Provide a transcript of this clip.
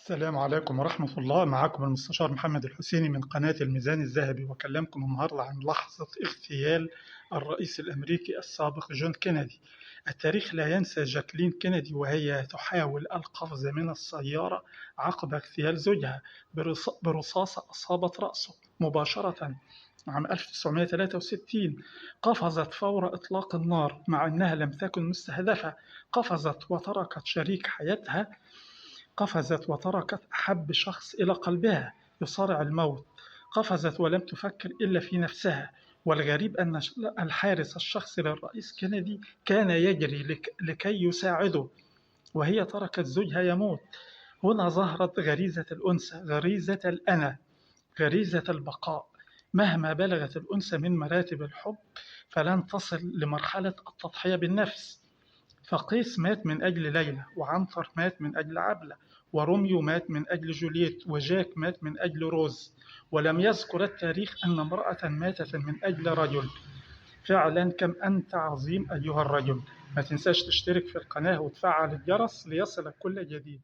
السلام عليكم ورحمة الله. معكم المستشار محمد الحسيني من قناة الميزان الذهبي، وأكلمكم النهاردة عن لحظة اغتيال الرئيس الأمريكي السابق جون كينيدي. التاريخ لا ينسى جاكلين كينيدي وهي تحاول القفز من السيارة عقب اغتيال زوجها برصاصة أصابت رأسه مباشرة عام 1963. قفزت فور إطلاق النار مع أنها لم تكن مستهدفة. قفزت وتركت أحب شخص إلى قلبها يصارع الموت. قفزت ولم تفكر إلا في نفسها. والغريب أن الحارس الشخصي للرئيس كينيدي كان يجري لكي يساعده، وهي تركت زوجها يموت. هنا ظهرت غريزة الأنثى، غريزة الأنا، غريزة البقاء. مهما بلغت الأنثى من مراتب الحب فلن تصل لمرحلة التضحية بالنفس. فقيس مات من أجل ليلى، وعنتر مات من أجل عبلة، وروميو مات من أجل جولييت، وجاك مات من أجل روز. ولم يذكر التاريخ أن امرأة ماتت من أجل رجل. فعلا كم أنت عظيم أيها الرجل. ما تنساش تشترك في القناة وتفعل الجرس ليصلك كل جديد.